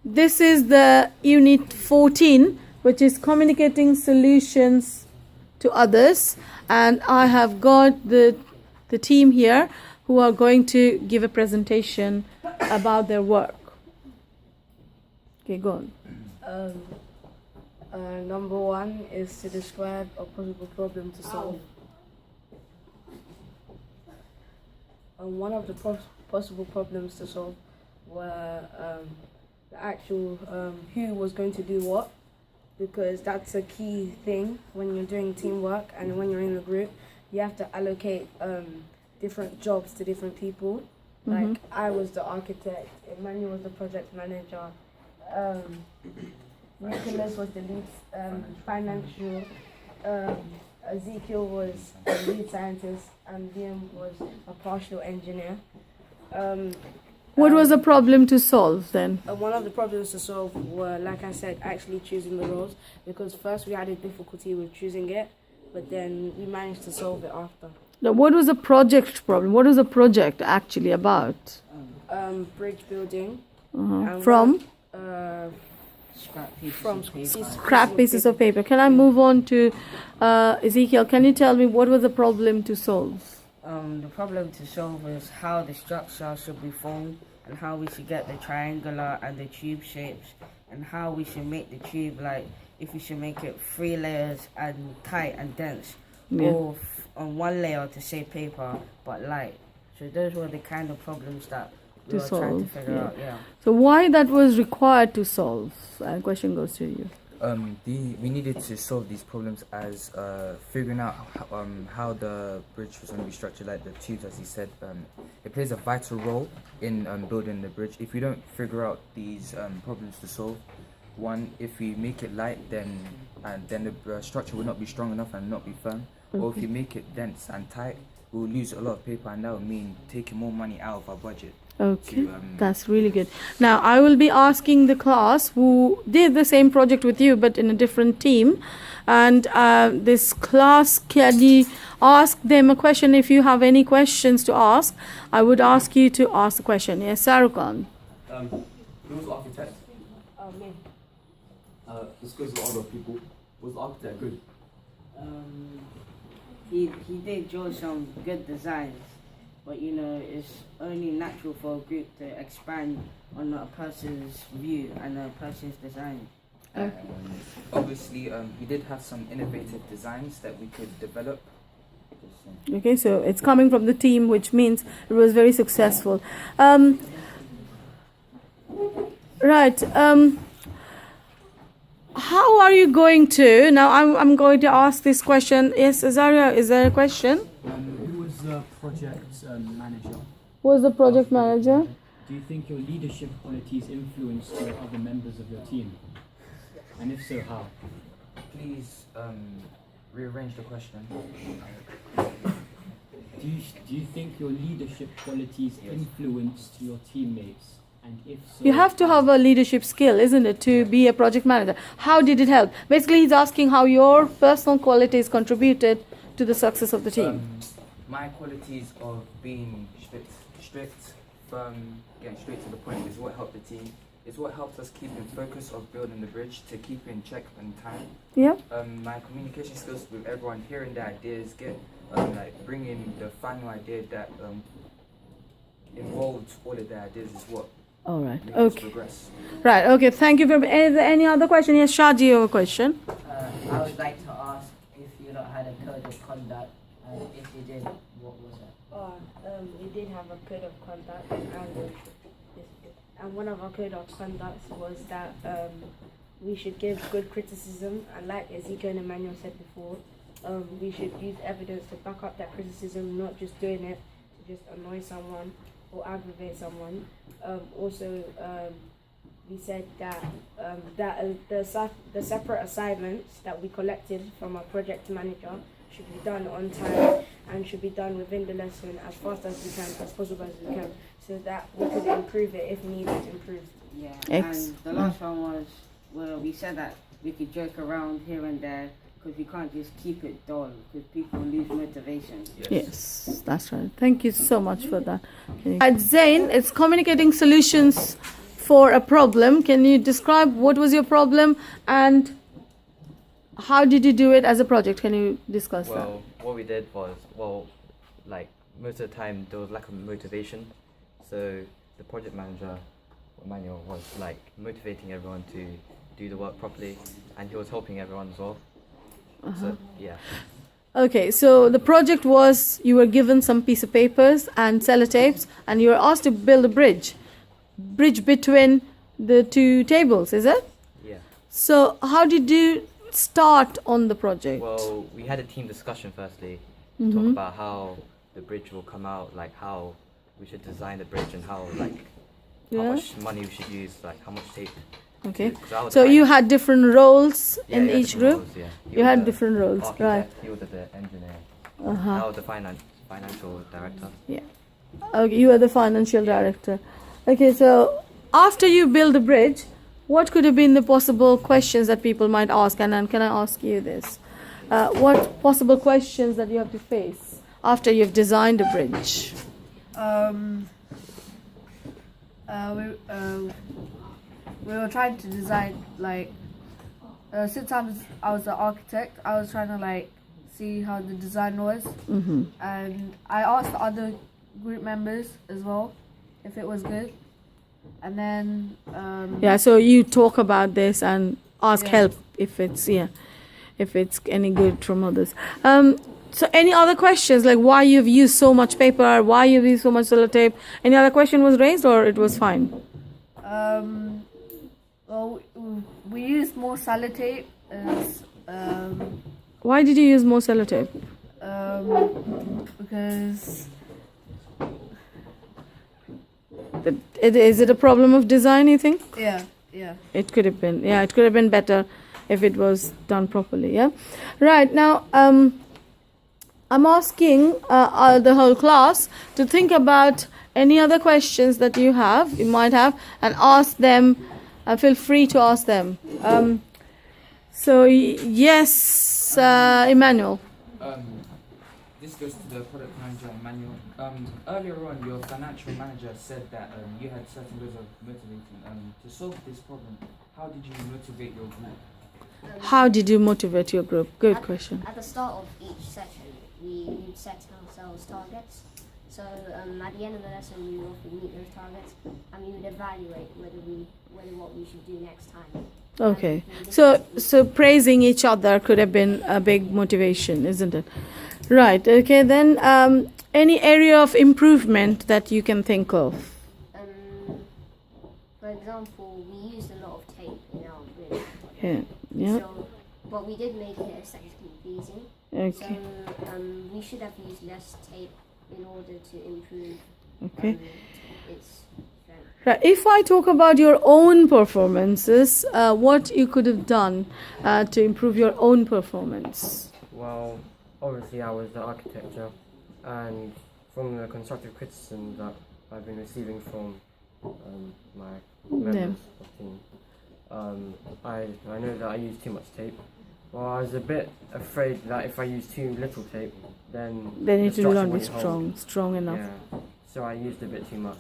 This is the unit 14, which is communicating solutions to others, and I have got the team here who are going to give a presentation about their work. Okay, go on. Number one is to describe a possible problem to solve. One of the possible problems to solve were the actual who was going to do what, because that's a key thing when you're doing teamwork and when you're in a group. You have to allocate different jobs to different people. Like I was the architect, Emmanuel was the project manager, Nicholas was the lead financial, Ezekiel was a lead scientist, and Liam was a partial engineer. What was the problem to solve then? One of the problems to solve were, like I said, actually choosing the roles, because first we had a difficulty with choosing it, but then we managed to solve it after. Now, what was the project problem? What was the project actually about? Bridge building. From? Scrap Pieces of paper. Can I move on to Ezekiel? Can you tell me what was the problem to solve? The problem to solve is how the structure should be formed, and how we should get the triangular and the tube shapes, and how we should make the tube, like if we should make it 3 layers and tight and dense, or on 1 layer to save paper but light. So those were the kind of problems that we were trying to figure out. So why that was required to solve? Question goes to you. We needed to solve these problems as figuring out how the bridge was going to be structured, like the tubes, as he said. It plays a vital role in building the bridge. If we don't figure out these problems to solve, one, if we make it light, then the structure will not be strong enough and not be firm. Or if you make it dense and tight, we'll lose a lot of paper, and that will mean taking more money out of our budget. Okay, that's really good. Now, I will be asking the class who did the same project with you but in a different team. And this class, can you ask them a question? If you have any questions to ask, I would ask you to ask the question. Yes, Sarukhan. Who was the architect? Me. This goes to other people. Was the architect good? He did draw some good designs, but you know, it's only natural for a group to expand on a person's view and a person's design. Obviously, he did have some innovative designs that we could develop. Okay, so it's coming from the team, which means it was very successful. Right. How are you going to? Now, I'm going to ask this question. Yes, Azaria, is there a question? Who was the project manager? Who was the project manager? Do you think your leadership qualities influenced your other members of your team? And if so, how? Please rearrange the question. Do you think your leadership qualities influenced your teammates? And if so, You have to have a leadership skill, isn't it, to be a project manager? How did it help? Basically, he's asking how your personal qualities contributed to the success of the team. My qualities of being strict, firm, getting straight to the point is what helped the team. It's what helps us keep in focus of building the bridge, to keep in check on time. Yeah. My communication skills with everyone, hearing the ideas, bringing the final idea that involves all of the ideas is what All right. makes us Okay. progress. Right. Okay. Thank you very much. Is there any other question? Yes, Shaji, you have a question. I would like to ask if you lot had a code of conduct, and if you did, what was it? We did have a code of conduct, and one of our code of conducts was that we should give good criticism, and like Ezekiel and Emmanuel said before, we should use evidence to back up that criticism, not just doing it to just annoy someone or aggravate someone. We said that the separate assignments that we collected from our project manager should be done on time and should be done within the lesson as fast as we can, as possible as we can, so that we could improve it if needed improved. Yeah. X. And the last one was, well, we said that we could joke around here and there, because we can't just keep it dull, because people lose motivation. Yes, that's right. Thank you so much for that. At Zain, it's communicating solutions for a problem. Can you describe what was your problem and how did you do it as a project? Can you discuss that? Well, what we did was, like most of the time there was lack of motivation. So the project manager, Emmanuel, was like motivating everyone to do the work properly, and he was helping everyone as well. So yeah. Okay, so the project was you were given some piece of papers and sellotapes, and you were asked to build a bridge between the two tables, is it? Yeah. So how did you start on the project? Well, we had a team discussion firstly, to talk about how the bridge will come out, like how we should design the bridge and how how Yeah. much money we should use, like how much tape. Okay, 'Cause I was so the you finance- had different roles Yeah, in we had each different group. roles, yeah. He You was had the different roles, architect, right? He was the engineer. Uh-huh. I was the financial director. Okay, you are the financial director. Okay, so after you build the bridge, what could have been the possible questions that people might ask? And then can I ask you this? What possible questions that you have to face after you've designed a bridge? We were trying to design like since I was the architect, I was trying to like see how the design was, and I asked the other group members as well if it was good, and then Yeah, so you talk about this and ask Yeah. help if it's any good from others. So any other questions, like why you've used so much paper, why you've used so much sellotape? Any other question was raised, or it was fine? well, we used more sellotape as Why did you use more sellotape? because Is it a problem of design, you think? yeah. It could have been. Yeah, it could have been better if it was done properly. Yeah. Right. Now, I'm asking the whole class to think about any other questions that you might have, and ask them. Feel free to ask them. Yes, Emmanuel. This goes to the product manager, Emmanuel. Earlier on, your financial manager said that you had certain ways of motivating. To solve this problem, how did you motivate your group? How did you motivate your group? Good At- question. At the start of each session, we would set ourselves targets. So at the end of the lesson, we would meet those targets, and we would evaluate whether what we should do next time. Okay. And we So praising each other could have been a big motivation, isn't it? Right. Okay. Then, any area of improvement that you can think of? for example, we used a lot of tape in our bridge. Yeah. Yeah. So, but we did make it aesthetically pleasing. Okay. So we should have used less tape in order to improve Okay. its strength. Right. If I talk about your own performances, what you could have done to improve your own performance? Well, obviously I was the architecture, and from the constructive criticism that I've been receiving from my members of the team, I know that I used too much tape. Well, I was a bit afraid that if I use too little tape, then Then the it will structure not be wouldn't hold. strong enough. Yeah, so I used a bit too much,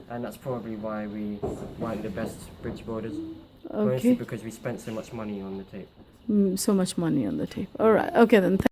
and that's probably why we weren't the best bridge builders. Mostly Okay. because we spent so much money on the tape. So much money on the tape. All right. Okay then.